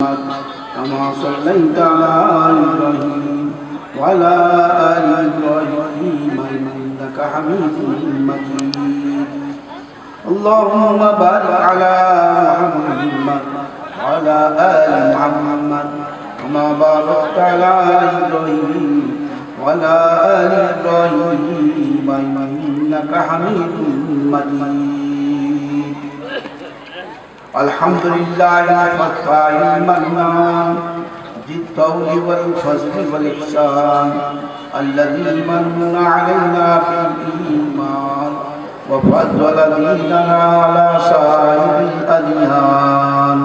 محمد كما صليت على إبراهيم وعلى آل إبراهيم إنك حميد مجيد اللهم بارك على محمد وعلى آل محمد كما باركت على إبراهيم وعلى آل إبراهيم إنك حميد مجيد الحمد لله الفتاح المنان ذي الطول والفضل والإحسان الذي من علينا بالإيمان وفضل ديننا على سائر الأديان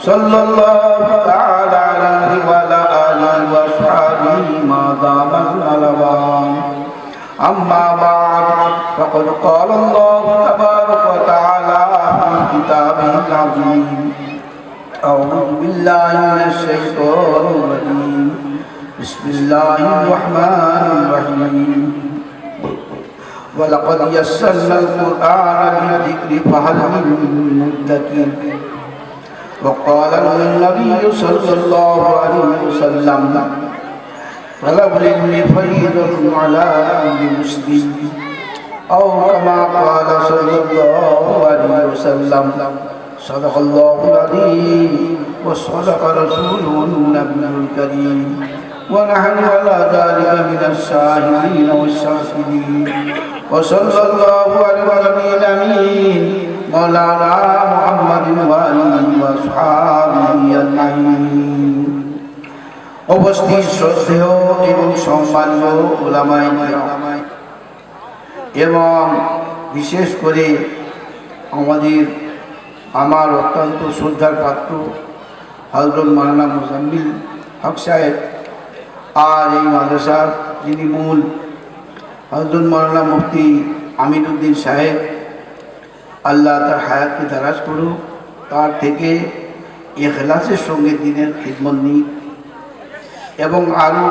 صلى الله تعالى عليه وعلى آله وصحبه ما دام الألوان أما بعد فقد قال الله تبارك وتعالى في كتابه العظيم أعوذ بالله من الشيطان الرجيم بسم الله الرحمن الرحيم ولقد يسرنا القرآن للذكر فهل من مدكر وقال النبي صلى الله عليه وسلم طلب العلم فريضة على كل مسلم أو كما قال صلى الله عليه وسلم صدق الله العظيم وصدق رسوله النبي الكريم ونحن على ذلك من الشاهدين والشاكرين وصلى الله على النبي الأمين مولانا محمد وآله وأصحابه أجمعين উপস্থিত শ্রদ্ধেয় এবং সম্মানীয় উলামায়ে কিরাম এবং বিশেষ করে আমার অত্যন্ত শ্রদ্ধার পাত্র হযরত মাওলানা মুজাম্মিল হক সাহেব আর এই মাদ্রাসার যিনি মূল হযরত মাওলানা মুফতি আমিনউদ্দিন সাহেব আল্লাহ তার হায়াতকে দারাজ করুক, তার থেকে ইখলাসের সঙ্গে দিনের খিদমত নিক এবং আরও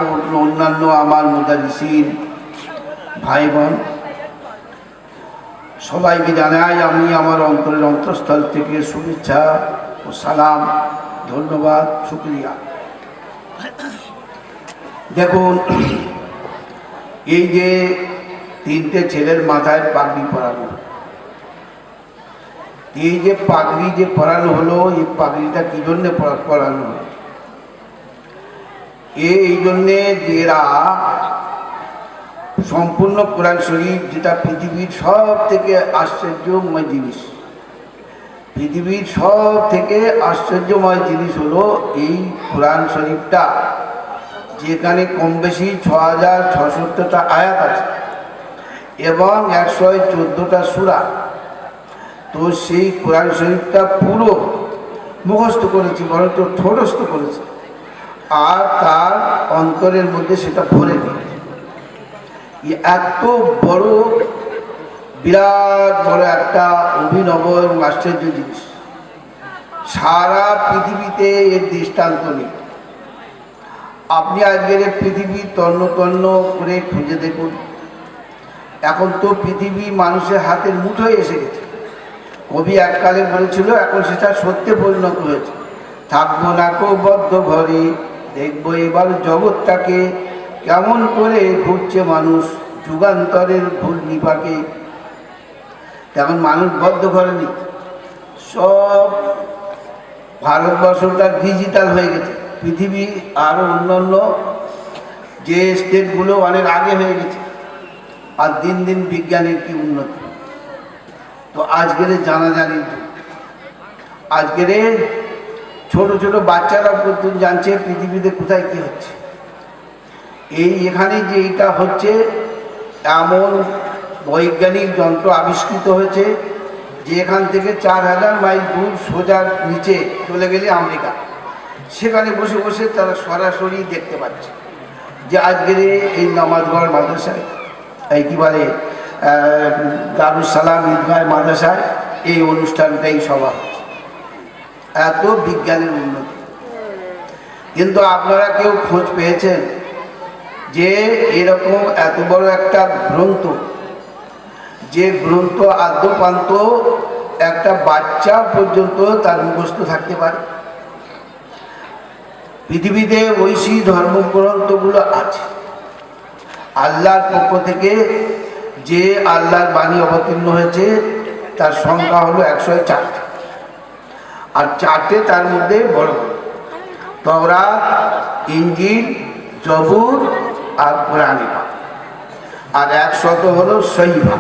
অন্যান্য আমার মুদারিসিন ভাই বোন সবাইকে জানাই আমি আমার অন্তরের অন্তঃস্থল থেকে শুভেচ্ছা ও সালাম, ধন্যবাদ, শুকরিয়া। দেখুন, এই যে তিনটে ছেলের মাথায় পাগড়ি পরানো, এই যে পাগড়ি যে পরানো হলো, এই পাগড়িটা কি জন্যে পরানো হলো? এই জন্যে যে এরা সম্পূর্ণ কোরআন শরীফ, যেটা পৃথিবীর সব থেকে আশ্চর্যময় জিনিস, পৃথিবীর সব থেকে আশ্চর্যময় জিনিস হলো এই কোরআন শরীফটা, যেখানে কম বেশি ৬,৬৭টা আয়াত আছে এবং ১১৪টা সূরা। তো সেই কোরআন শরীফটা পুরো মুখস্থ করেছি, বরঞ্চ ঠোঁটস্থ করেছি, আর তার অন্তরের মধ্যে সেটা ভরে দিয়েছে। এত বড় বিরাট বড় একটা অভিনব এবং আশ্চর্য জিনিস, সারা পৃথিবীতে এর দৃষ্টান্ত নেই। আপনি আজকের পৃথিবী তন্ন তন্ন করে খুঁজে দেখুন, এখন তো পৃথিবী মানুষের হাতের মুঠোয় এসে গেছে। কবি এককালে বলেছিল, এখন সেটা সত্যে পরিণত হয়েছে। থাকবো না কো বদ্ধ ঘরে, দেখবো এবার জগৎটাকে কেমন করে ঘুরছে মানুষ যুগান্তরের ঘূর্ণিপাকে। তেমন মানুষ বদ্ধ ঘরে নেই, সব ভারতবর্ষটা ডিজিটাল হয়ে গেছে। পৃথিবী আরও অন্যান্য যে স্টেটগুলো অনেক আগে হয়ে গেছে, আর দিন দিন বিজ্ঞানের কি উন্নতি। তো আজকের জানাজানির যুগ, আজকের ছোট ছোট বাচ্চারা পর্যন্ত জানছে পৃথিবীতে কোথায় কি হচ্ছে। এখানে যে এটা হচ্ছে, এমন বৈজ্ঞানিক যন্ত্র আবিষ্কৃত হয়েছে যে এখান থেকে ৪,০০০ মাইল দূর সোজা নিচে চলে গেলে আমেরিকা, সেখানে বসে বসে তারা সরাসরি দেখতে পাচ্ছে যে আজকের এই নামাজগড় মাদ্রাসায়, এই কী বলে দারুস সালাম ঈদগাহ মাদ্রাসায় এই অনুষ্ঠানটাই সভা, এত বিজ্ঞানের উন্নতি। কিন্তু আপনারা কেউ খোঁজ পেয়েছেন যে এরকম এত বড় একটা গ্রন্থ, যে গ্রন্থ আদ্যপান্ত একটা বাচ্চা পর্যন্ত তার মুখস্থ থাকতে পারে? পৃথিবীতে ঐশী ধর্মগ্রন্থগুলো আছে। আল্লাহর পক্ষ থেকে যে আল্লাহর বাণী অবতীর্ণ হয়েছে তার সংখ্যা হলো 104, আর 4টে তার মধ্যে বড় বড়: তাওরাত, ইনজিল, জবুর আর কোরআন। আর 100 হলো সহিফা।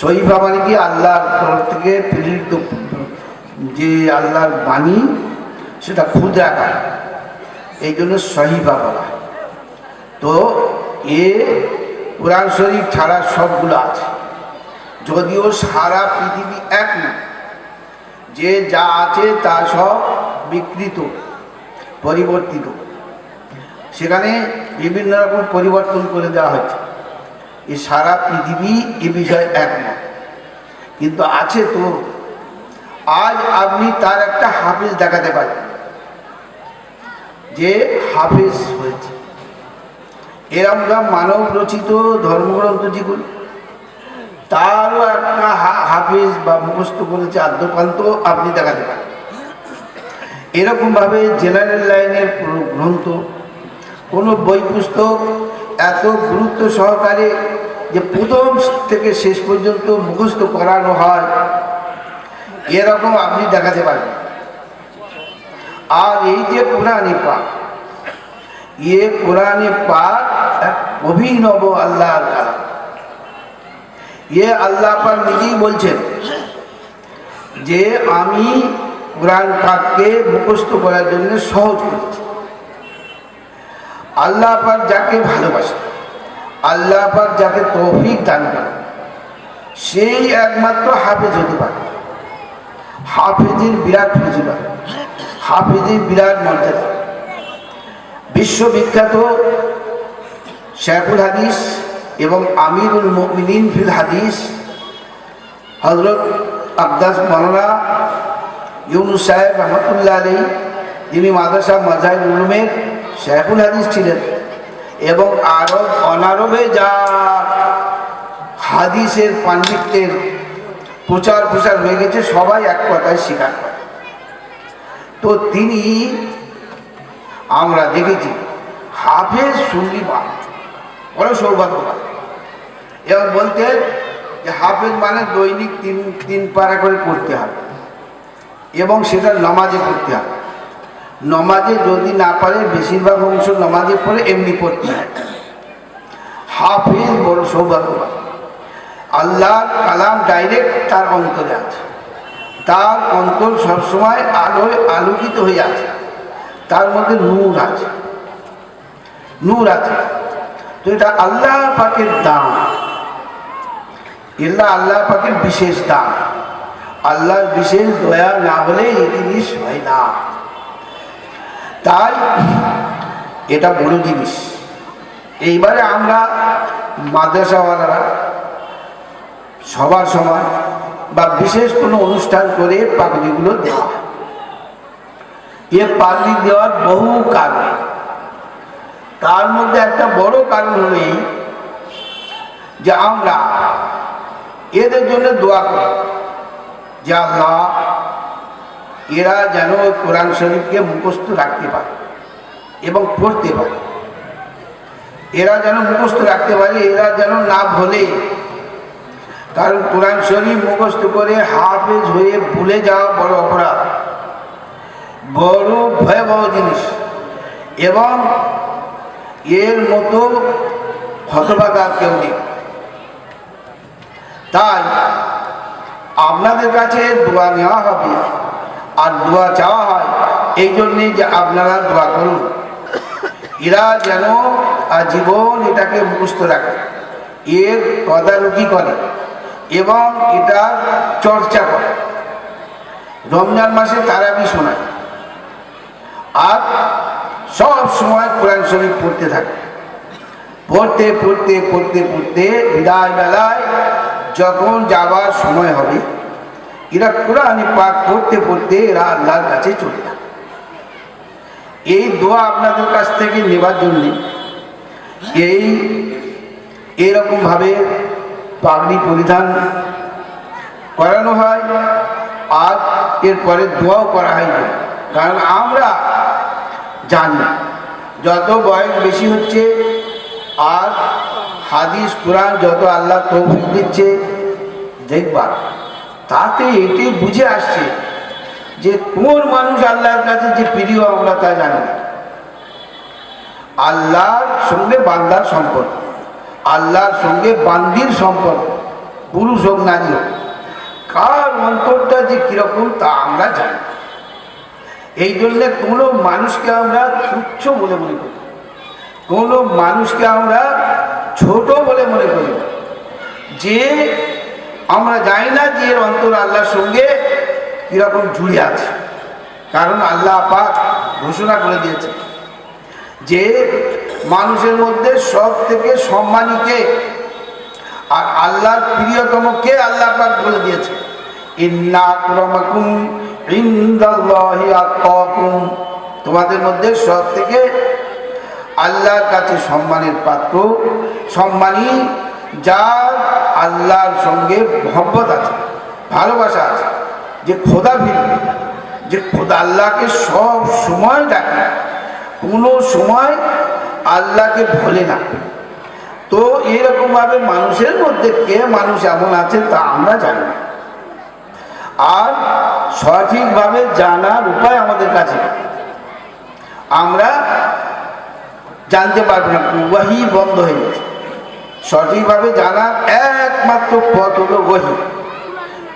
সহিফা মানে কি? আল্লাহর তরফ থেকে প্রেরিত যে আল্লাহর বাণী, সেটা ক্ষুদ্রাকার, এই জন্য সহিফা বলা। তো কোরআন শরীফ ছাড়া সবগুলো আছে, যদিও সারা পৃথিবী এক না, যে যা আছে তা সব বিকৃত, পরিবর্তিত, সেখানে বিভিন্ন রকম পরিবর্তন করে দেওয়া হয়েছে। এই সারা পৃথিবী এ বিষয়ে এক না, কিন্তু আছে। তো আজ আপনি তার একটা হাফিজ দেখাতে পারেন যে হাফিজ হয়েছে। এরকম মানব রচিত ধর্মগ্রন্থ যেগুলো, তারও একটা হাফিজ বা মুখস্থ করেছে আদ্যপান্ত আপনি দেখাতে পারেন। এরকমভাবে জেনারেল লাইনের গ্রন্থ, কোনো বই পুস্তক এত গুরুত্ব সহকারে যে প্রথম থেকে শেষ পর্যন্ত মুখস্থ করানো হয়, এরকম আপনি দেখাতে পারেন। আর এই যে কোরআনে পাক, কোরআনে পাক এক অভিনব আল্লাহর কালাম। আল্লাহ পাক নিজেই বলছেন যে আমি কোরআন পাককে মুখস্থ করার জন্য সহজ করেছি। আল্লাহ পাক যাকে ভালোবাসেন, আল্লাহ পাক যাকে তৌফিক দান করেন, সেই একমাত্র হাফেজ হতে পারে। হাফেজের বিরাট ফজিলত, হাফেজের বিরাট মর্যাদা। বিশ্ববিখ্যাত শেখুল হাদিস এবং আমিরুল মুমিনিন ফিল হাদিস হযরত আকদাস মাওলানা ইউনুস সাহেব রহমতুল্লাহ আলাইহি, যিনি মাদ্রাসা মাযহাব উলুমের শেখুল হাদিস ছিলেন এবং আরব অনারবে যা হাদিসের পাণ্ডিত্যের প্রচার প্রসার হয়ে গেছে, সবাই এক কথায় স্বীকার করে। তো তিনি, আমরা দেখেছি, হাফেজ শুনলি বড় সৌভাগ্যবান। এবং বলতেন যে হাফেজ মানে দৈনিক তিন পারা করে পড়তে হবে, এবং সেটা নমাজে পড়তে হবে। নমাজে যদি না পারে, বেশিরভাগ অংশ নমাজে পড়ে এমনি পড়তে হয়। হাফেজ বড় সৌভাগ্যবান। আল্লাহর কালাম ডাইরেক্ট তার অন্তরে আছে, তার অন্তর সবসময় আলোয় আলোকিত হয়ে আছে, তার মধ্যে নূর আছে, নূর আছে। তো এটা আল্লাহ পাকের দান, এটা আল্লাহ পাকের বিশেষ দান। আল্লাহর বিশেষ দয়া না হলে এই জিনিস হয় না। তাই এটা বড় জিনিস। এইবারে আমরা মাদ্রাসাওয়ালারা সবার সময় বা বিশেষ কোনো অনুষ্ঠান করে পাগড়িগুলো দেওয়া হয়। এ পাগড়ি দেওয়ার বহু কারণ। তার মধ্যে একটা বড় কারণ হলো এই যে আমরা এদের জন্য দোয়া করি যে আল্লাহ, এরা যেন কোরআন শরীফকে মুখস্থ রাখতে পারে এবং পড়তে পারে, এরা যেন মুখস্থ রাখতে পারে, এরা যেন না ভোলে। কারণ কোরআন শরীফ মুখস্থ করে হাফেজ হয়ে ভুলে যাওয়া বড় অপরাধ, বড় ভয়াবহ জিনিস। এবং এর মতো হতভাগা কেউ নেই। তাই আপনাদের কাছে দোয়া নেওয়া হবে আর দোয়া চাওয়া হয় এই জন্যে যে আপনারা দোয়া করুন, এরা যেন আজীবন এটাকে মুখস্থ রাখে, এর তদারকি করে এবং এটা চর্চা করে। রমজান মাসে তারাবি শোনায় আর সব সময় কোরআন শরীফ পড়তে থাকে। পড়তে পড়তে পড়তে পড়তে বিদায় বেলায় যখন যাবার সময় হবে, এরা কোরআন পাক পড়তে পড়তে এরা আল্লাহর কাছে চলে যায়। এই দোয়া আপনাদের কাছ থেকে নেবার জন্য এইরকমভাবে পাগড়ি পরিধান করানো হয় আর এরপরে দোয়াও করা হয়। কারণ আমরা জানি। যত বয়স বেশি হচ্ছে আর হাদিস কোরআন যত আল্লাহ তৌফিক দিচ্ছে দেখবার, তাতে এটি বুঝে আসছে যে কোন মানুষ আল্লাহর কাছে যে প্রিয় আমরা তা জানি না। আল্লাহর সঙ্গে বান্দার সম্পর্ক, আল্লাহর সঙ্গে বান্দির সম্পর্ক, পুরুষ হোক নারী হোক, কার অন্তরটা যে কিরকম তা আমরা জানি। এই জন্যে কোনো মানুষকে আমরা তুচ্ছ বলে মনে করি, কোনো মানুষকে আমরা ছোট বলে মনে করি, যে আমরা জানি না যে এর অন্তর আল্লাহর সঙ্গে কিরকম জুড়ে আছে। কারণ আল্লাহ পাক ঘোষণা করে দিয়েছে যে মানুষের মধ্যে সব থেকে সম্মানী কে, আর আল্লাহর প্রিয়তম কে, আল্লাহ পাক বলে দিয়েছে ইন্না আকরামাকুম ইনদাল্লাহি আতকাকুম, তোমাদের মধ্যে সব থেকে আল্লাহর কাছে সম্মানের পাত্র সম্মানী যার আল্লাহর সঙ্গে মহব্বত আছে, ভালোবাসা আছে, যে খোদা ভিড়, যে খোদা আল্লাহকে সব সময় ডাকে, কোনো সময় আল্লাহকে ভোলে না। তো এরকমভাবে মানুষের মধ্যে কে মানুষ এমন আছে তা আমরা জানি না, আর সঠিকভাবে জানার উপায় আমাদের কাছে আমরা জানতে পারবো না, ওয়াহি বন্ধ হয়ে গেছে। সঠিকভাবে জানার একমাত্র পথ হলো ওয়াহি,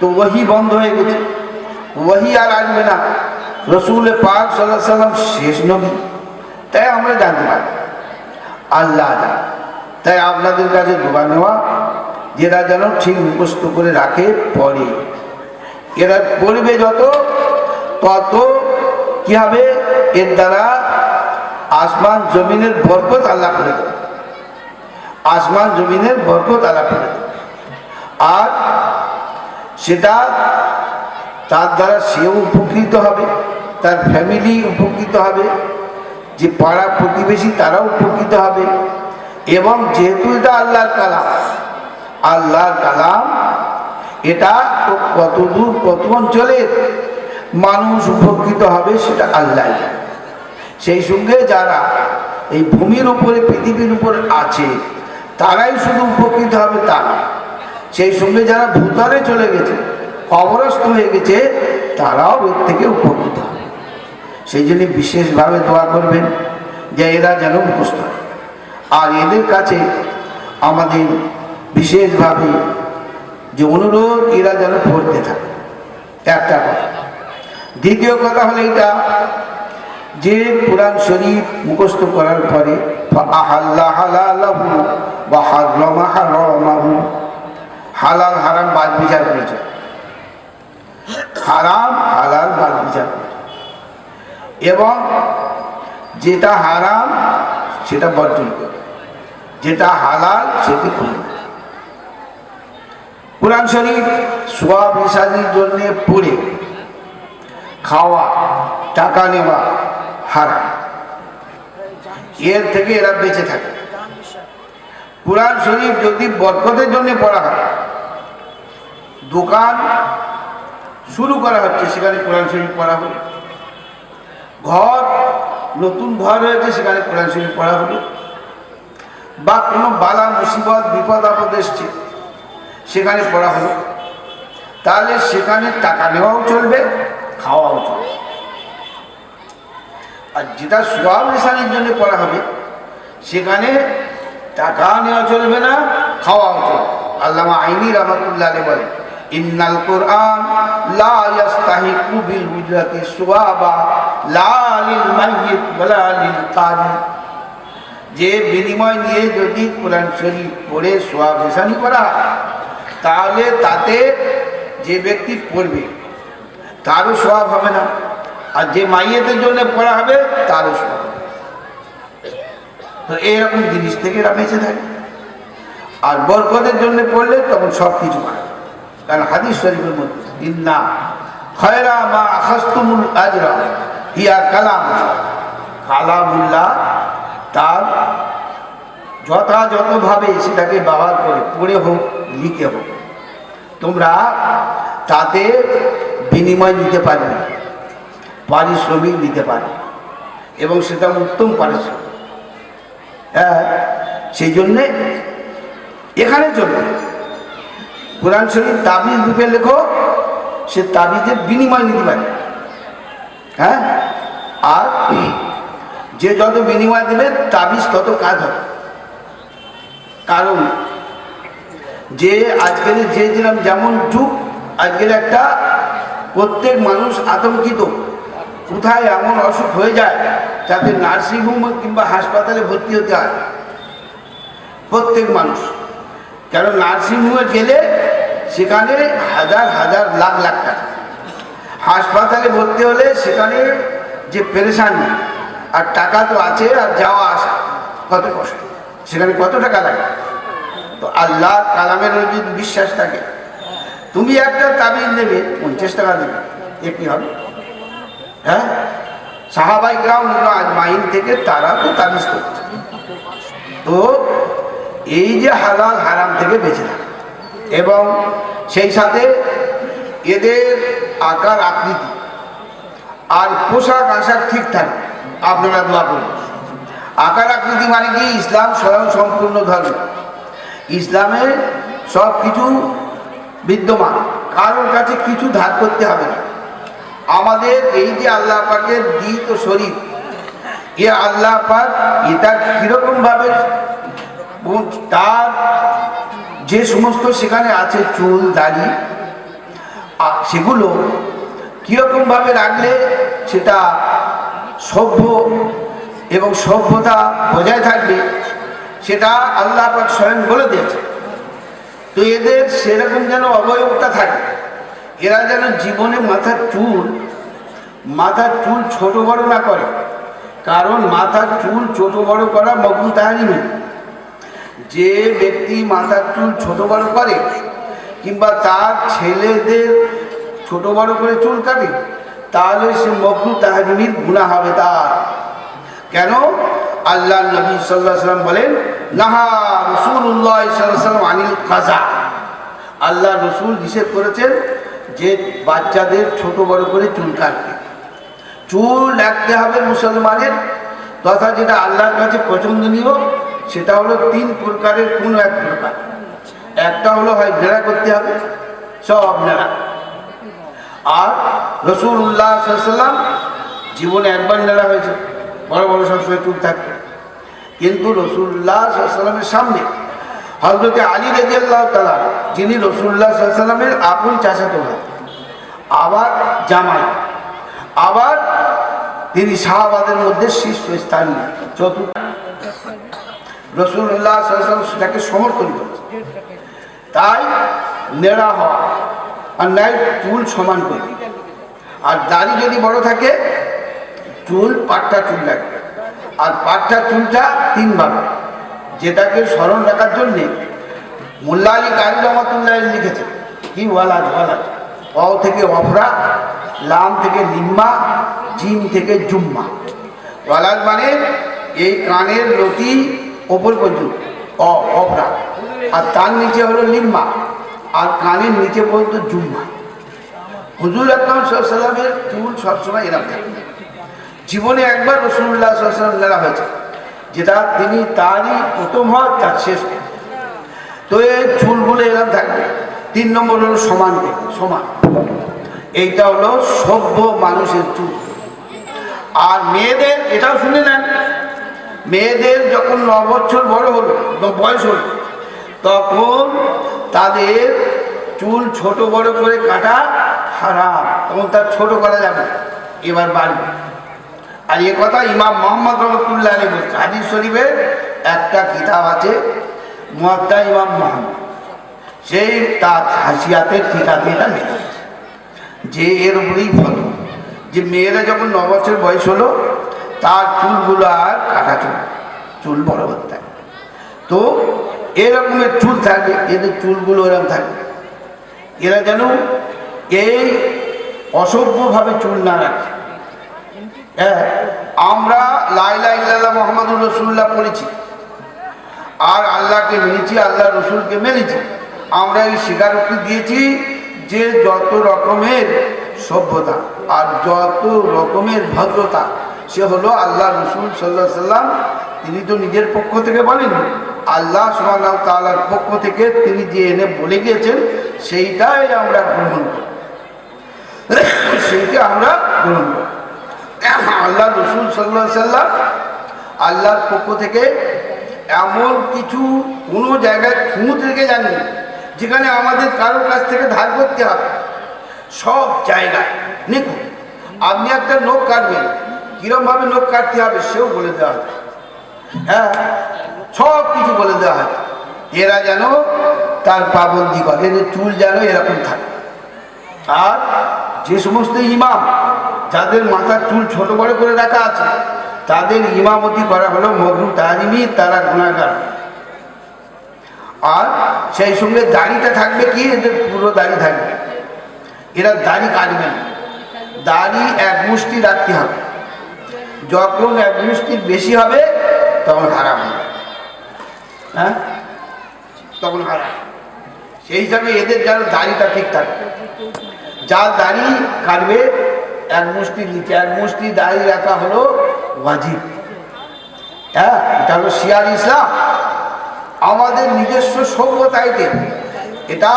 তো ওয়াহি বন্ধ হয়ে গেছে, ওয়াহি আর আসবে না। রসুল পাক সাল্লাল্লাহু আলাইহি ওয়াসাল্লাম শেষ নবী, তাই আমরা জানতে পারি আল্লাহ জানে। তাই আপনাদের কাছে দোয়া নেওয়া, যেটা যেন ঠিক মুখস্থ করে রাখে, পড়ে, এরা পড়বে যত তত কি হবে, এর দ্বারা আসমান জমিনের বরকত আল্লাহ করে দেবে, আসমান জমিনের বরকত আল্লাহ করে দেবে। আর সেটা তার দ্বারা সেও উপকৃত হবে, তার ফ্যামিলি উপকৃত হবে, যে পাড়া প্রতিবেশী তারাও উপকৃত হবে। এবং যেহেতু এটা আল্লাহর কালাম, আল্লাহর কালাম, এটা কত দূর কত অঞ্চলের মানুষ উপকৃত হবে সেটা আল্লাহ জানে। সেই সঙ্গে যারা এই ভূমির উপরে পৃথিবীর উপর আছে তারাই শুধু উপকৃত হবে তা না, সেই সঙ্গে যারা ভূতলে চলে গেছে, কবরস্থ হয়ে গেছে, তারাও এর থেকে উপকৃত হবে। সেই জন্য বিশেষভাবে দোয়া করবেন যে এরা যেন মুখস্থ হয়। আর এদের কাছে আমাদের বিশেষভাবে যে অনুরোধ, এরা যেন পড়তে থাকে, একটা কথা। দ্বিতীয় কথা হলো এটা যে কোরআন শরীফ মুখস্থ করার পরে হালাল হারাম বাদ বিচার করেছে, হারাম হালাল বাদ বিচার করেছে, এবং যেটা হারাম সেটা বর্জন করে, যেটা হালাল সেটি করে। কোরআন শরীফ সওয়াব হিসাবের জন্য পড়ে খাওয়া, টাকা নেওয়া হারাম, এর থেকে এরা বেঁচে থাকে। কোরআন শরীফ যদি বরকতের জন্য পড়া হয়, দোকান শুরু করা হচ্ছে সেখানে কোরআন শরীফ পড়া হলো, ঘর নতুন ঘর হয়েছে সেখানে কোরআন শরীফ পড়া হলো, বা কোনো বালা মুসিবত বিপদ আপদ এসছে সেখানে পড়া হলো, তাহলে সেখানে টাকা নেওয়াও চলবে, খাওয়াও চলবে। আর যেটা সওয়াব নিশানির জন্য পড়া হবে সেখানে টাকা নেওয়া চলবে না, খাওয়াও চলবে। আল্লামা আইনি রাহমাতুল্লাহ আলাইহি বলেন ইন্নাল কুরআন লা ইস্তাহিকু বিল উজরাতি সুওয়াবা লা লিল মাইয়িত ওয়ালা লিল কারি, যে বিনিময় নিয়ে যদি কোরআন শরীফ পড়ে সওয়াব নিশানি করা তাহলে তাতে যে ব্যক্তি পড়বে তারও সওয়াব হবে না, আর যে মাইয়েতের জন্য পড়া হবে তারও সওয়াব হবে। তো এইরকম জিনিস থেকে এরা বেঁচে থাকে। আর বরকতের জন্য পড়লে তখন সব কিছু পায়, কারণ হাদিস শরীফের মধ্যে ইন্না খায়রা মা আখাযতুমুল আজরা হিয়া কালামুল্লাহ, কালামুল্লাহ তার যথাযথভাবে সেটাকে ব্যবহার করে পড়ে হোক লিখে হোক তোমরা তাতে বিনিময় নিতে পারবে, পারিশ্রমিক নিতে পারবে। এবং সেটা উত্তম পারিশ্রমিক। হ্যাঁ, সেই জন্যে এখানে চলবে কোরআন শরীফ তাবিজ রূপে লেখো, সে তাবিজের বিনিময় নিতে পারে। হ্যাঁ, আর যে যত বিনিময় দেবে তাবিজ তত কাজ হবে। কারণ যে আজকের যে যেমন যুগ, আজকের একটা প্রত্যেক মানুষ আতঙ্কিত, কোথায় এমন অসুখ হয়ে যায় যাতে নার্সিংহোম কিংবা হাসপাতালে ভর্তি হতে হয় প্রত্যেক মানুষ। কেন নার্সিংহোমে গেলে সেখানে হাজার হাজার লাখ লাখ টাকা, হাসপাতালে ভর্তি হলে সেখানে যে পেরেশানি, আর টাকা তো আছে আর যাওয়া আসা কত কষ্ট, সেখানে কত টাকা লাগে। তো আল্লাহ কালামের যদি বিশ্বাস থাকে, তুমি একটা তাবিজ নেবে 50 টাকা দেবে, এ কি হবে? হ্যাঁ, সাহাবাই গ্রাম মাইন থেকে তারা তো তাবিজ করছে। তো এই যে হালাল হারাম থেকে বেঁচে থাকে, এবং সেই সাথে এদের আকার আকৃতি আর পোশাক আশাক ঠিক থাকে, আপনারা দোয়া করুন। আকার আকৃতি মানে কি? ইসলাম স্বয়ং সম্পূর্ণ ধর্ম, ইসলামে সব কিছু বিদ্যমান, কারোর কাছে কিছু ধার করতে হবে না। আমাদের এই যে আল্লাহ পাকের দিত শরীর, এ আল্লাহ পাক এটা কীরকমভাবে, তার যে সমস্ত সেখানে আছে চুল দাড়ি, সেগুলো কীরকমভাবে রাখলে সেটা সভ্য এবং সভ্যতা বজায় থাকবে, সেটা আল্লাহ পাক স্বয়ং বলে দিয়েছে। তো এদের সেরকম যেন অবয়বটা থাকে, এরা যেন জীবনে মাথার চুল ছোট বড় না করে। কারণ মাথার চুল ছোট বড় করা মকরুহ তাহরিমি। যে ব্যক্তি মাথার চুল ছোট বড় করে কিংবা তার ছেলেদের ছোট বড় করে চুল কাটে, তাহলে সে মকরুহ তাহরিমির গুনাহ হবে তার। কেন? আল্লাহ নবী সাল্লাল্লাহু আলাইহি ওয়াসাল্লাম বলেন, নাহা রাসূলুল্লাহ সাল্লাল্লাহু আলাইহি ওয়াসাল্লাম আনিল কাযা। আল্লাহ রসুল নিষেধ করেছেন যে বাচ্চাদের ছোট বড় করে চুল কাটতে। চুল রাখতে হবে মুসলমানের, তথা যেটা আল্লাহর কাছে পছন্দনীয় সেটা হলো 3 প্রকারের কোনো এক প্রকার। একটা হলো হয় নেড়া করতে হবে, সব নেড়া। আর রাসূলুল্লাহ সাল্লাল্লাহু আলাইহি ওয়াসাল্লাম জীবনে একবার নেড়া হয়েছে, বড় বড় সবসময় চুল থাকতো। কিন্তু রাসূলুল্লাহ সাল্লাল্লাহু আলাইহি ওয়াসাল্লামের সামনে হযরত আলী রাদিয়াল্লাহু তাআলা, যিনি রাসূলুল্লাহ সাল্লাল্লাহু আলাইহি ওয়াসাল্লামের আপন চাচাতো ভাই, আবার জামাই, আবার তিনি সাহাবাদের মধ্যে শীর্ষস্থানীয় চতুর্থ, রাসূলুল্লাহ সাল্লাল্লাহু আলাইহি ওয়াসাল্লাম সেটাকে সমর্থন করেছে। তাই নেড়া হওয়া আর নাই চুল সমান করে। আর দাড়ি যদি বড় থাকে, পাট্টা চুল লাগবে। আর পাট্টা চুলটা 3 ভাগ, যেটাকে স্মরণ রাখার জন্যে মোল্লা আলী কারি রহমাতুল্লাহ লিখেছে কি ওয়ালাদ। অ থেকে অফরা, লাম থেকে লিম্মা, জিম থেকে জুম্মা। ওয়ালাদ মানে এই কানের লতি ওপর পর্যন্ত অফরা, আর তার নিচে হলো লিম্মা, আর কানের নিচে পর্যন্ত জুম্মা। হুজুর আকরাম সাল্লাল্লাহু আলাইহি ওয়াসাল্লামের চুল সবসময় এরকম থাকে। জীবনে একবার রাসূলুল্লাহ সাল্লাল্লাহু আলাইহি ওয়াসাল্লাম নেড়া হয়েছে, যেটা তিনি তারই প্রথম হওয়ার তার শেষ। তো এই চুলগুলো এরকম থাকবে। 3 নম্বর হলো সমান। এইটা হলো সভ্য মানুষের চুল। আর মেয়েদের এটাও শুনে নেন, মেয়েদের যখন 9 বছর বড় হলো, বয়স হলো, তখন তাদের চুল ছোট বড় করে কাটা হারাম, তখন তার ছোট করা যাবে, এবার বাড়বে। আর এ কথা ইমাম মুহাম্মদ রাহমাতুল্লাহ আলাইহি বলছে। হাদিস শরীফের একটা কিতাব আছে মুয়াত্তা ইমাম মুহাম্মদ, সেই তার হাসিয়াতের ঠিকাতে এটা লেখা আছে যে এর উপরেই ফলো, যে মেয়েরা যখন 9 বছর বয়স হলো তার চুলগুলো আর কাটা চুল বড় হতে থাকে। তো এরকমের চুল থাকবে, এদের চুলগুলো এরকম থাকবে। এরা যেন এই অসভ্যভাবে চুল না রাখে। হ্যাঁ, আমরা লা ইলাহা ইল্লাল্লাহ মুহাম্মাদুর রাসূলুল্লাহ পড়েছি, আর আল্লাহকে মেনেছি, আল্লাহ রসুলকে মেনেছি। আমরা এই স্বীকারোক্তি দিয়েছি যে যত রকমের সভ্যতা আর যত রকমের ভদ্রতা সে হলো আল্লাহ রসুল সাল্লাল্লাহু আলাইহি সাল্লাম। তিনি তো নিজের পক্ষ থেকে বলেন, আল্লাহ সুবহানাহু ওয়া তাআলার পক্ষ থেকে তিনি যে এনে বলে গিয়েছেন সেইটাই আমরা গ্রহণ করি, সেইটা আমরা গ্রহণ করি। আল্লাহ রসুল সাল্লাল্লাহু আলাইহি সাল্লাম আল্লাহর পক্ষ থেকে এমন কিছু কোনো জায়গায় খুঁত রেখে যাননি যেখানে আমাদের কারোর কাছ থেকে ধার করতে হবে। সব জায়গায় দেখুন, আপনি একটা নখ কাটবেন, কিরমভাবে নখ কাটতে হবে সেও বলে দেওয়া হবে। হ্যাঁ, সব কিছু বলে দেওয়া হয়। এরা যেন তার পাবন্দি করে, এদের চুল যেন এরকম থাকে। আর যে সমস্ত ইমাম যাদের মাথার চুল ছোট বড় করে রাখা আছে তাদের ইমামতি করা হলো মকরুহ তাহরিমি, তারা গুনাহগার। আর সেই সঙ্গে দাড়িটা থাকবে কি, এদের পুরো দাড়ি থাকবে, এরা দাড়ি কাটবে না, দাড়ি এক মুষ্টি রাখতে হবে। যখন এক মুষ্টির বেশি হবে তখন হারাম হবে, হ্যাঁ, তখন হারাম। সেই হিসাবে এদের যেন দাড়িটা ঠিক থাকে। যার দাড়ি কাটবে এক মুষ্টির নিচে এক মুষ্টি দাড়ি রাখা হলো ওয়াজিব। হ্যাঁ, এটা হলো শিয়ার ইসলাম, আমাদের নিজস্ব সভ্যতাইতে এটা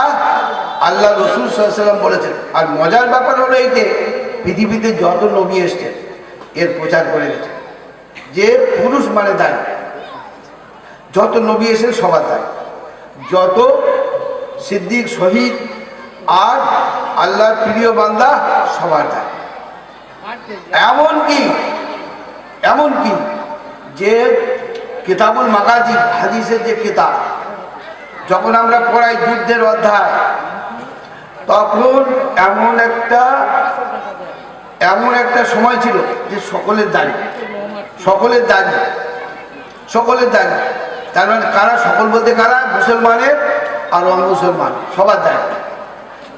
আল্লাহ রসুল সাল্লাল্লাহু আলাইহি সাল্লাম বলেছেন। আর মজার ব্যাপার হলো এইতে পৃথিবীতে যত নবী এসছে এর প্রচার করে গেছে যে পুরুষ মানে দাড়ি, যত নবী এসে সবার দাড়ি, যত সিদ্দিক শহীদ আর আল্লাহর প্রিয় বান্দা সবার দাড়ি। এমনকি যে কিতাবুল মাগাজি হাদিসের যে কিতাব যখন আমরা পড়াই যুদ্ধের অধ্যায়, তখন এমন একটা সময় ছিল যে সকলের দাড়ি। তার মানে কারা, সকল বলতে কারা, মুসলমানের আর অমুসলমান সবার দাড়ি।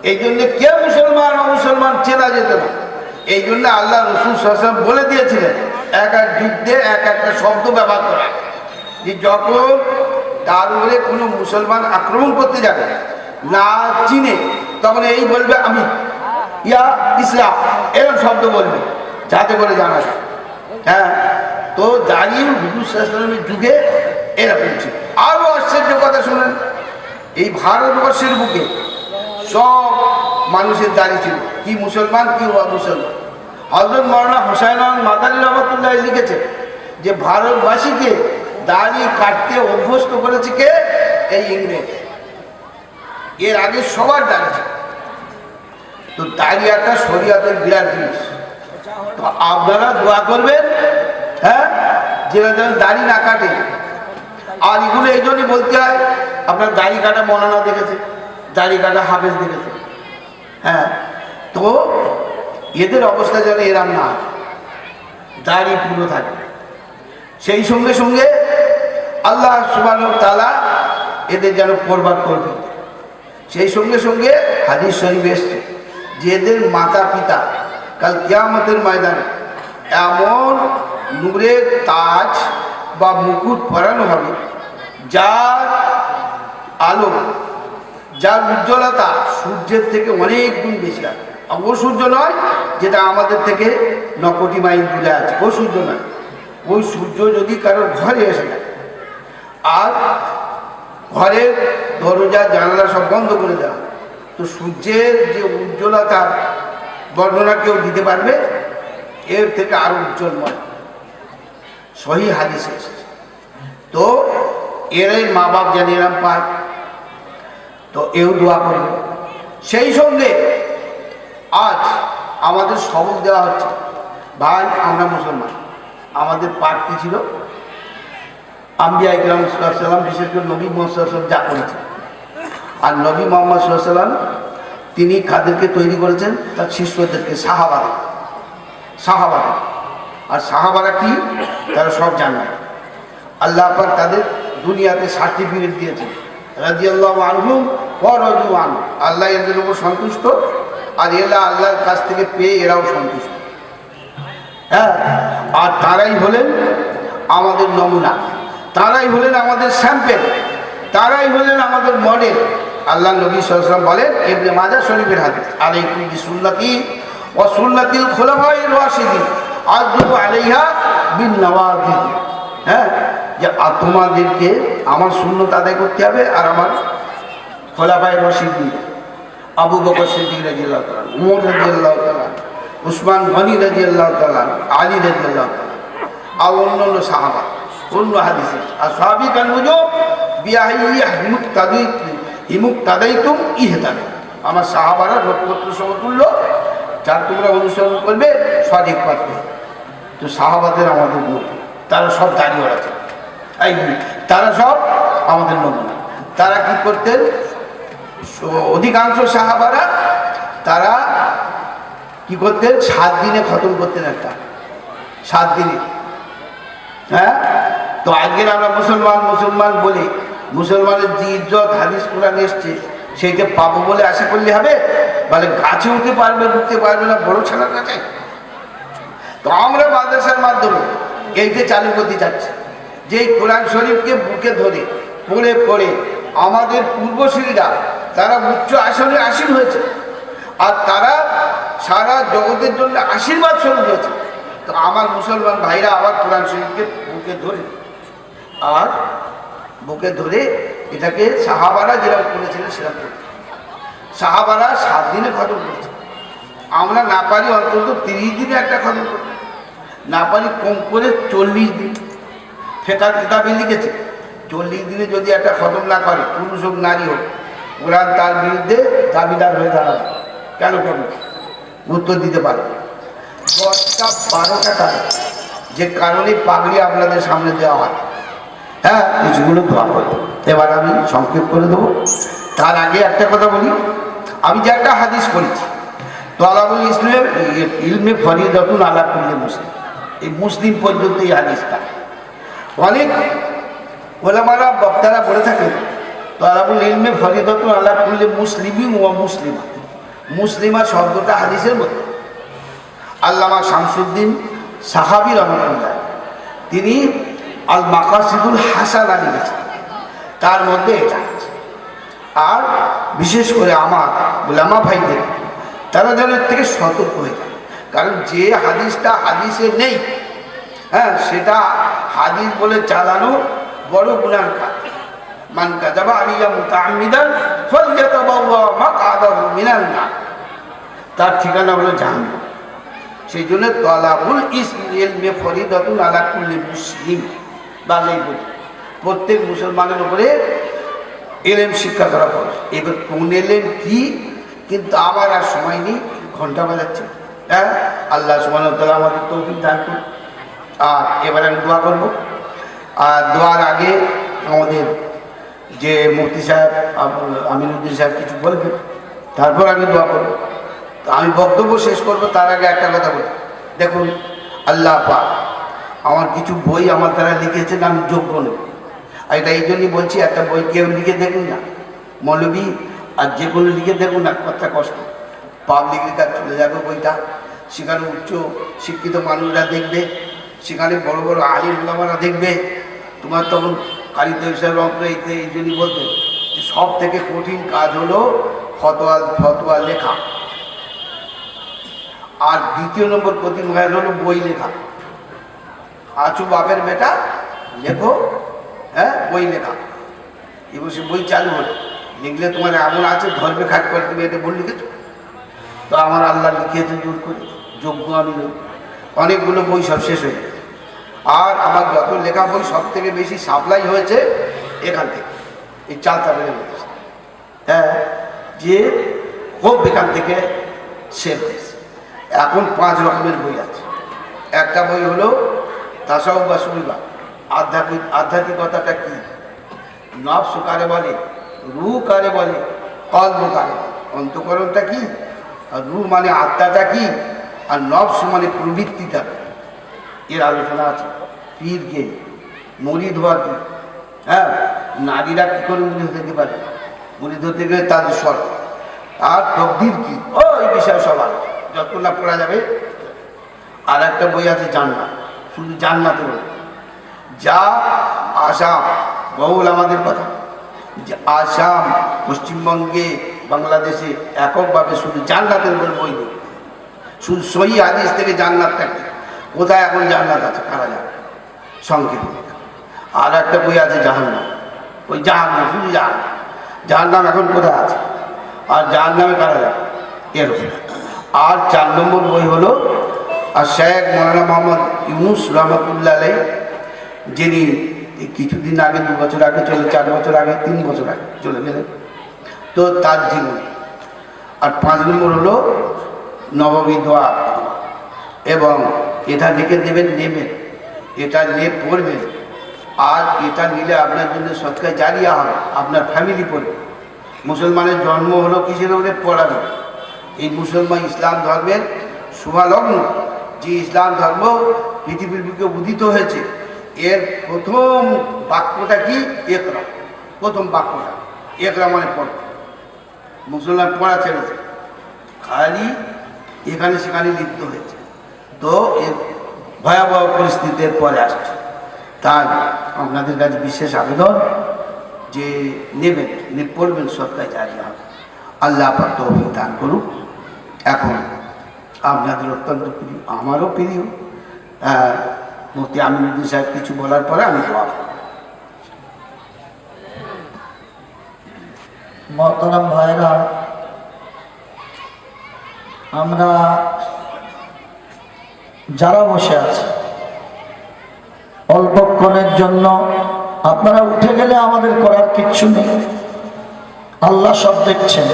এই জন্য কে মুসলমান অমুসলমান চেনা যেত না। এই জন্য আল্লাহ রসুল সাল্লাল্লাহু আলাইহি ওয়াসাল্লাম বলে দিয়েছিলেন এক এক যুদ্ধে এক একটা শব্দ ব্যবহার করা, যে যখন তার উপরে কোনো মুসলমান আক্রমণ করতে যাবে না চিনে তখন এই বলবে আমি ইয়া ইসলাম, এরকম শব্দ বলবে যাতে করে জানা যায়। হ্যাঁ, তো দাঁড়িয়ে হুজুর সাল্লাল্লাহু আলাইহি ওয়াসাল্লামের যুগে এরকম ছিল। আরও আশ্চর্য কথা শুনেন, এই ভারতবর্ষের বুকে সব মানুষের দাড়ি ছিল, কি মুসলমান কি অমুসলমান। হযরত মাওলানা হুসাইন মাদানী রহমাতুল্লাহ লিখেছে যে ভারতবাসীকে দাড়ি কাটতে অভ্যস্ত করেছে কে, এই ইংরেজ। এর আগে সবার দাড়ি ছিল। তো দাড়ি একটা শরীয়তের বিরাট জিনিস। তো আপনারা দোয়া করবেন, হ্যাঁ, যেটা যেন দাড়ি না কাটে। আর এগুলো এই জন্যই বলতে হয়, আপনার দাড়ি কাটা মৌলানা দেখেছে, দাড়ি কাটা হাফেজ দেখেছে। হ্যাঁ, তো এদের অবস্থা যেন এরাম না, দাড়ি পুরো থাকে। সেই সঙ্গে সঙ্গে আল্লাহ সুবহানাহু ওয়া তাআলা এদের যেন পরবার করবে। সেই সঙ্গে সঙ্গে হাদিস শরীফে এসছে যে এদের মাতা পিতা কাল কিয়ামতের ময়দানে এমন নূরের তাজ বা মুকুট পরানো হবে যার আলো, যার উজ্জ্বলতা সূর্যের থেকে অনেক গুণ বেশি আছে। ও সূর্য নয় যেটা আমাদের থেকে 9 কোটি মাইল দূরে আছে, ও সূর্য নয়। ওই সূর্য যদি কারোর ঘরে এসে যায় আর ঘরের দরজা জানালা সব বন্ধ করে দেওয়া, তো সূর্যের যে উজ্জ্বলতার বর্ণনা কেউ দিতে পারবে? এর থেকে আরো উজ্জ্বলময়। সহিহ হাদিসে এসেছে। তো এরাই মা বাপ যেন এরম পায়, তো এও দোয়া করবে। সেই সঙ্গে আজ আমাদের সবক দেওয়া হচ্ছে, ভাই আমরা মুসলমান, আমাদের পাঠ কি ছিল? আম্বিয়া ইকরাম সাল্লাল্লাহু আলাইহি ওয়াসাল্লাম, বিশেষ করে নবী মুহাম্মদ সাল্লাল্লাহু আলাইহি ওয়াসাল্লাম যা করেছেন। আর নবী মুহাম্মদ সাল্লাল্লাহু আলাইহি ওয়াসাল্লাম তিনি কাদেরকে তৈরি করেছেন? তার শিষ্যদেরকে, সাহাবারা। আর সাহাবারা কি? তারা সব জানেন। আল্লাহ পাক তাদের দুনিয়াতে সার্টিফিকেট দিয়েছেন, রাদিয়াল্লাহু আনহুম ওয়া রাদু আনহু। আল্লাহ এদের উপর সন্তুষ্ট আর এরা আল্লাহর কাছ থেকে পেয়ে এরাও সন্তুষ্ট। হ্যাঁ, আর তারাই হলেন আমাদের নমুনা, তারাই হলেন আমাদের স্যাম্পেল, তারাই হলেন আমাদের মডেল। আল্লাহ নবী সাল্লাল্লাহু আলাইহি ওয়াসাল্লাম বলেন, ইবনে মাজাহ শরীফের হাদিস, আলাইকুম বিসুন্নতি ওয়া সুন্নাতিল খুলাফায়ে রাশিদিন আযু আলাইহা বিন নওয়াজিদ, হ্যাঁ, যে তোমাদেরকে আমার সুন্নত আদায় করতে হবে। আর আমার খোলাফায়ে রাশিদিন, আবু বকর সিদ্দিক রাদিয়াল্লাহু তাআলা, উমর রাদিয়াল্লাহু তাআলা, উসমান গনি রাদিয়াল্লাহু তাআলা, আলী রাদিয়াল্লাহু তাআলা, আর অন্যান্য সাহাবা, অন্য হাদিসে আর সাহাবী কানুজো হিমুক্তাদাইতুম ইহতাদা, আমার সাহাবারা নক্ষত্র সমতুল্য, যার তোমরা অনুসরণ করবে সঠিক পথে। তো সাহাবাদের আমাদের নমুনা, তারা সব দাঁড়িয়ে আছে, এই তারা সব আমাদের নমুনা। তারা কি করতেন? অধিকাংশ সাহাবারা তারা কি করতেন? 7 দিনে খতম করতেন একটা, 7 দিনে। হ্যাঁ, তো আজকের আমরা মুসলমান বলি, মুসলমানের যে ইজ্জত হাদিস কোরআনে এসছে সেইটা পাবো বলে আশা করলে হবে? বলে গাছে উঠতে পারবে, উঠতে পারবে না বড় ছেলের কাছে। তো আমরা মাদ্রাসার মাধ্যমে এইটা চালু করতে চাচ্ছি, যে এই কোরআন শরীফকে বুকে ধরে পড়ে পড়ে আমাদের পূর্বসূরীরা তারা উচ্চ আসনে আসীন হয়েছে, আর তারা সারা জগতের জন্য আশীর্বাদ স্বরূপ হয়েছে। তো আমার মুসলমান ভাইরা আবার কোরআন শরীফকে বুকে ধরে, আর বুকে ধরে এটাকে সাহাবারা যেরকম করেছিলেন সেরকম করে, সাহাবারা 7 দিনে খতম করেছে। আমরা না পারি অন্তত 30 দিনে একটা খতম করতে, না পারি কম করে 40 দিন। ফেকার কিতাবে লিখেছে 40 দিনে যদি একটা খতম না করে, পুরুষ হোক নারী হোক, কোরআন তার বিরুদ্ধে দাবিদার হয়ে দাঁড়াবে। কেন করবে? উত্তর দিতে পারবে। 10টা-12টা কারণ, যে কারণে পাগড়ি আপনাদের সামনে দেওয়া হয়, হ্যাঁ, কিছুগুলো দোয়া করবে। এবার আমি সংক্ষেপ করে দেবো। তার আগে একটা কথা বলি, আমি যে একটা হাদিস পড়েছি, তালাবুল ইলমে ফরিদাতুন আলা কুল্লি মুসলিম, এই মুসলিম পর্যন্ত এই হাদিসটা অনেক ওলামারা বক্তারা বলে থাকেন, তালাবুল ইলমে ফরিদাতুন আলা কুল্লি মুসলিমিন ওয়া মুসলিমা, মুসলিমা শব্দটা হাদিসের মধ্যে। আল্লামা শামসুদ্দিন সাহাবী রহমাতুল্লাহ তিনি আল মাকাসিদুল হাসানা লিখেছেন, তার মধ্যে এটা আছে। আর বিশেষ করে আমার উলামা ভাইদের, তারা যেন এর থেকে সতর্ক হয়ে যায়, কারণ যে হাদিসটা হাদিসে নেই, হ্যাঁ, সেটা হাদিস বলে চালানো বড় গুনার কাজ। মান কাযাবা আলাইয়া মুতাআম্মিদান ফালইয়াতাবাওয়া মাকআদাহু মিনান নার, তার ঠিকানা হলো জাহান্নাম। সেই জন্য তালাবুল ইলমে ফরিদাতুন আলা কুল্লি মুসলিম, বাংলায় বলি প্রত্যেক মুসলমানের উপরে এলেম শিক্ষা করা পড়ে। এবার কোন এলেম কি, কিন্তু আমার আর সময় নেই, ঘন্টা বাজাচ্ছে। হ্যাঁ, আল্লাহ সুবহানাহু ওয়া তাআলা আমাদের তৌফিক দান করুন। আর এবার আমি দোয়া করব। আর দোয়ার আগে আমাদের যে মুফতি সাহেব আমিনুদ্দিন সাহেব কিছু বলবেন, তারপর আমি দোয়া করব। তো আমি বক্তব্য শেষ করব, তার আগে একটা কথা বলি। দেখুন, আল্লাহ পাক আমার কিছু বই আমার তারা লিখেছেন, আমি যোগ্য নই। আর এটা এই জন্যই বলছি, একটা বই কেউ লিখে দেখুন না, মৌলবী আর যে কোনো লিখে দেখুন না, কথা কষ্ট, পাবলিকের কাছে চলে যাবে বইটা, সেখানে উচ্চ শিক্ষিত মানুষরা দেখবে, সেখানে বড় বড় আলিম ওলামারা দেখবে। তোমার তখন কারিত হিসাবে এই জন্যই বলতে, যে সব থেকে কঠিন কাজ হলো ফতোয়া লেখা, আর 2 নম্বর কঠিন কাজ হলো বই লেখা। আছু বাপের বেটা, লেখো, হ্যাঁ, বই লেখা। এবং সে বই চালু হলো, লিখলে তোমার এমন আছে ধরবে খাট করে, তুমি এটা বল লিখেছ। তো আমার আল্লাহ লিখিয়েছে জোর করে, যোগ্য আমি নই। অনেকগুলো বই সব শেষ হয়ে গেছে। আর আমার যত লেখা বই সব থেকে বেশি সাপ্লাই হয়েছে এখান থেকে, এই চালতা বেড়ে হয়েছে। হ্যাঁ, যে খুব এখান থেকে সেভ হয়েছে। এখন 5 রকমের বই আছে। একটা বই হলো তাসাউফ বা সুফিবাদ, আধ্যাত্মিকতাটা কি, নফস কারে বলে, রূহ কারে বলে, কলব কারে বলে, অন্তঃকরণটা কি, আর রূহ মানে আত্মাটা কি, আর নফস মানে প্রবৃত্তিটা, এর আলোচনা আছে। পীরকে মুরিদ হওয়া কি, হ্যাঁ, নারীরা কী করে মুরিদ হতে পারে, মুরিদ হতে গেলে তাদের শর্ত, আর তকদির কি, এই বিষয়ে সবার যত না পড়া যাবে। আর একটা বই আছে জান্নাত, শুধু জান্নাতে বলে, যা আসাম, বহুল আমাদের কথা, যে আসাম, পশ্চিমবঙ্গে, বাংলাদেশে এককভাবে শুধু জান্নাতের উপর বই নেই, শুধু সহি হাদিস থেকে জান্নাত থাকে। কোথায় এখন জান্নাত আছে কারা জানে, সংক্ষেপে। আর একটা বই আছে জাহান্নাম, ওই জাহান্নাম, শুধু জাহান্নাম এখন কোথায় আছে আর জাহান্নামে কারা যাবে এরকম। আর 4 নম্বর বই হলো আর শেখ মৌলানা মোহাম্মদ ইউনুস রহমতুল্লাহ আলাই, যিনি কিছুদিন আগে 2 বছর আগে 4 বছর আগে 3 বছর আগে চলে গেলেন, তো তার জীবন। আর 5 নম্বর হলো নববী দোয়া, এবং এটা লিখে নেবেন, এটা নিয়ে পড়বেন। আর এটা নিলে আপনার জন্য সৎকার জারিয়া হবে, আপনার ফ্যামিলি পড়বে। মুসলমানের জন্ম হলো কিসের উপরে? পড়ানো। এই মুসলমান ইসলাম ধর্মের শুভালগ্ন, যে ইসলাম ধর্ম পৃথিবীর বুকে উদিত হয়েছে, এর প্রথম বাক্যটা কি? একরা। প্রথম বাক্যটা একরা মানে পড়। মুসলমান পড়া ছেড়েছে, খালি এখানে সেখানে লিপ্ত হয়েছে। তো এর ভয়াবহ পরিস্থিতির পরে আসছে। তাই আপনাদের কাছে বিশেষ আবেদন যে নেবেন, পড়বেন, সৎকার জারিয়া হবে। আল্লাহ পাক তৌফিক দান করুক। এখন আপনাদের অত্যন্ত প্রিয়, আমারও প্রিয় মুফতি আমিনুদ্দিন সাহেব কিছু বলার পরে আমি দোয়া করব। মহতারাম ভাইরা, আমরা যারা বসে আছি অল্পক্ষণের জন্য, আপনারা উঠে গেলে আমাদের করার কিচ্ছু নেই, আল্লাহ সব দেখছেন।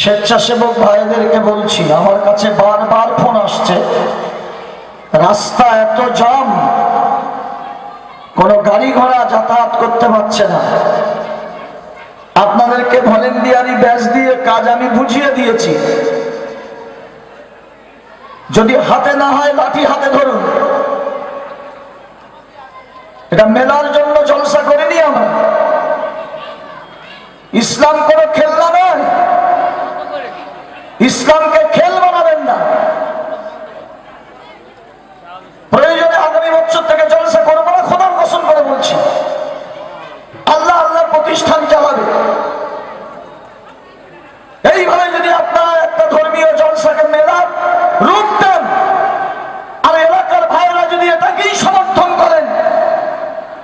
স্বেচ্ছাসেবক ভাইদেরকে বলছি, আমার কাছে বারবার ফোন আসছে, রাস্তা এত জাম, কোনো গাড়ি ঘোড়া যাতায়াত করতে পারছে না। আপনাদেরকে ভলেন্টিয়ারি ব্যাচ দিয়ে কাজ আমি বুঝিয়ে দিয়েছি, যদি হাতে না হয় লাঠি হাতে ধরুন। এটা মেলার জন্য জলসা করিনি আমরা, ইসলাম কোনো খেলনা নয়, ইসলামকে খেল বানাবেন না। প্রয়োজনে আগামী বছর থেকে জলসা করবো না, খোদার কসম করে বলছি। আল্লাহ আল্লাহর প্রতিষ্ঠান চালাবে। এইভাবে যদি আপনারা একটা ধর্মীয় জলসাকে মেলার রূপ দেন, আর এলাকার ভাইরা যদি এটাকেই সমর্থন করেন,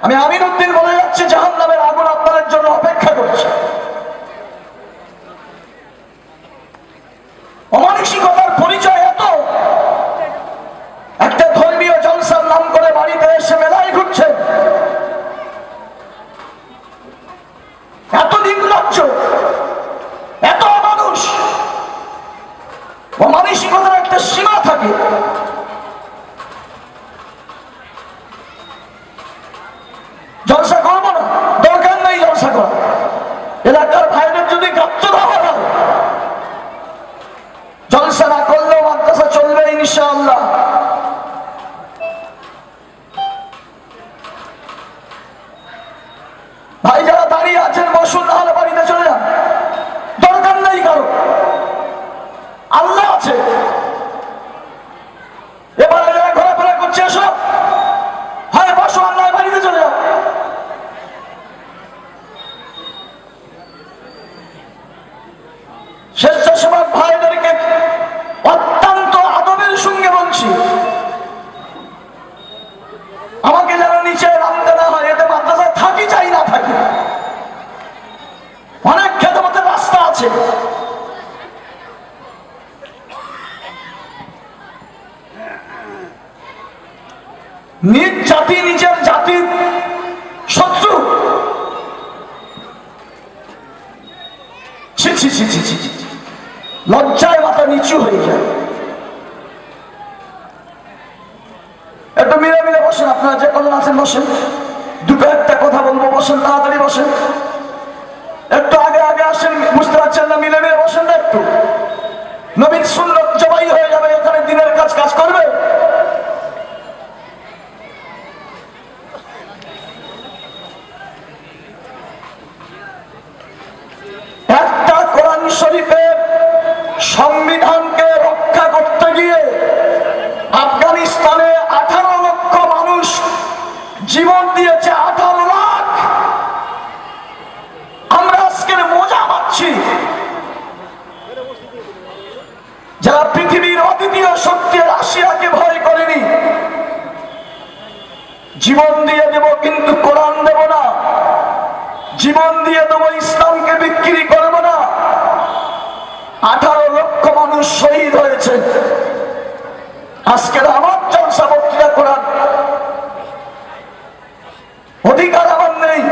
আমি আমিনুদ্দিন বলে যাচ্ছি, জাহান্নামের আগুন আপনাদের জন্য অপেক্ষা করছে। অমানসিকতার পরিচয় এত, একটা ধর্মীয় জলসার নাম করে বাড়িতে এসে মেলায় ঘুরছেন, এত নির্লজ্জ, এত অমানুষ। অমানসিকতার একটা সীমা থাকে। জলসা করবো না, দরকার নেই জলসা করা। এলাকার ভাইদের যদি গাত্র দেওয়া হয়, জলসা না করলেও মাদ্রাসা চলবে ইনশাআল্লাহ। ভাই যারা দাঁড়িয়ে আছেন বসুন, নাহলে বাড়িতে চলে যান, দরকার নেই কারো। আল্লাহ আছে। এবারে যারা ঘোরাফেরা করছে এসো, হয় বসো, আল্লাহ বাড়িতে চলে যাও। স্বেচ্ছাসেবক ভাইদেরকে অত্যন্ত আদবের সঙ্গে বলছি, আমাকে যেন নিচে নামতে না হয়। এতে মাদ্রাসায় থাকি চাই না থাকি, অনেক খেদমতের রাস্তা আছে। নিজ জাতি নিজের জাতির শত্রু, ছি ছি ছি ছি ছি, লজ্জায় মাথা নিচু হয়ে যায়। একটু মিলে মিলে বসেন, আপনারা যে কজন আছেন বসেন, দুটো একটা কথা বলবো, বসেন, তাড়াতাড়ি বসেন। একটু আগে আগে আসেন, বুঝতে পারছেন না, মিলে মিলে বসেন না একটু। নবীন সুন্নত জবাই হয়ে যাবে, এখানে দিনের কাজ কাজ করবে। একটা কোরআন শরীফের সংবিধানকে রক্ষা করতে গিয়ে আফগানিস্তানে 18 লক্ষ মানুষ জীবন দিয়েছে, 18 লাখ। আমরা আজকের মজা পাচ্ছি, যারা পৃথিবীর অদ্বিতীয় শক্তি রাশিয়াকে ভয় করে জীবন দিয়ে দেব, কিন্তু কোরআন দেব না। জীবন দিয়ে দেবো, ইসলামকে বিক্রি করব না। 18 লক্ষ মানুষ শহীদ হয়েছে। আজকের আমার জলসা বক্তৃতা করার অধিকার আমার নেই,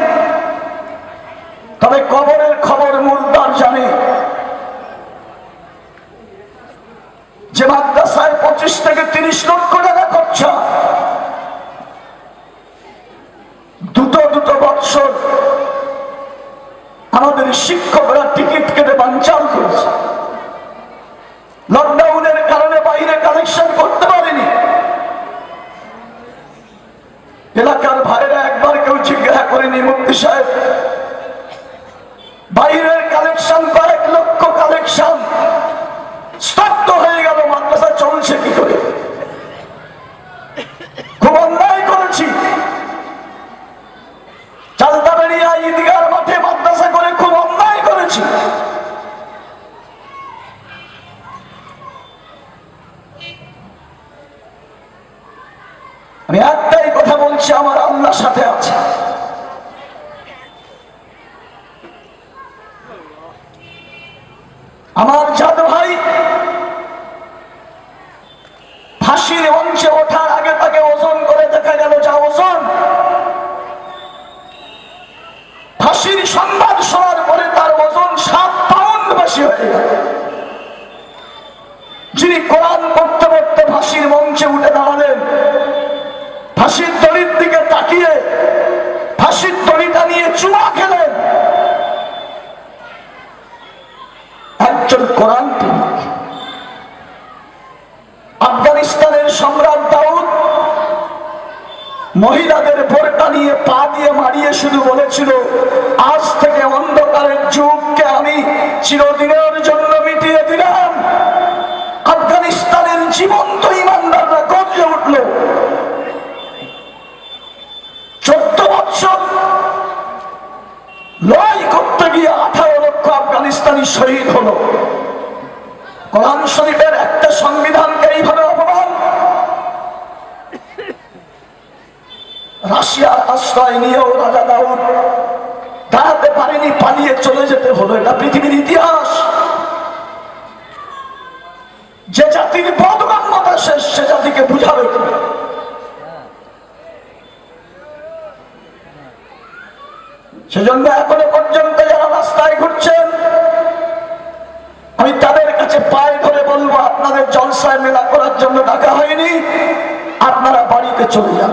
তবে কবরের খবর মুর্দার জানে যে মাদ্রাসায় 25 থেকে 30 লক্ষ টাকা খরচা, দুটো বৎসর আমাদের শিক্ষকরা টিকিট কেটে বানচাল করেছে। লকডাউনের কারণে বাইরে কালেকশন করতে পারেনি। এলাকার ভাইরা একবার কেউ জিজ্ঞাসা করেনি, মুফতি সাহেব বাইরের কালেকশন কয়েক লক্ষ কালেকশন স্তব্ধ হয়ে গেল, মাদ্রাসা চলছে কি করে? খুব অন্যায় করেছি। চালতাবেড়িয়া ঈদগার মাঠে মাদ্রাসা করে খুব অন্যায় করেছি। আমি একটাই কথা বলছি, আমার আল্লাহর সাথে আছে। আমার জাদু ভাই ফাঁসির মঞ্চে ওঠার আগে তাকে ওজন করে দেখা গেল যা ওজন, ফাঁসির সংবাদ শোনার পরে তার ওজন 7 পাউন্ড বেশি হয়ে গেল। যিনি কোরআন পড়তে পড়তে ফাঁসির মঞ্চে উঠে দাঁড়ালেন, ফাঁসির দড়ির দিকে তাকিয়ে ফাঁসির দড়িটা নিয়ে চুমা খেলেন, একজন কোরআন প্রেমিক। আফগানিস্তানের সম্রাট দাউদ মহিলাদের বোরকা নিয়ে পা দিয়ে মারিয়ে শুধু বলেছিল, আজ থেকে অন্ধকারের যুগকে আমি চিরদিনের জন্য মিটিয়ে দিলাম। আফগানিস্তানের জীবন্ত ইমানদাররা গর্জে উঠল। 14 বছর লড়াই করতে গিয়ে 18 লক্ষ আফগানিস্তানি শহীদ হলো। কোরআন শরীফের একটা সংবিধানকে এইভাবে অপমান, রাশিয়ার আশ্রয় নিয়েও রাজা দাউদ দাঁড়াতে পারেনি, পালিয়ে চলে যেতে হলো। এটা পৃথিবীর ইতিহাস। যে জাতির বোধগম্যতা শেষ, সে জাতিকে বুঝাবে কি? সেজন্য এখনো পর্যন্ত যারা রাস্তায় ঘুরছেন, আমি তাদের কাছে পায়ে ধরে বলবো, আপনাদের জলসায় মেলা করার জন্য ডাকা হয়নি, আপনারা বাড়িতে চলে যান।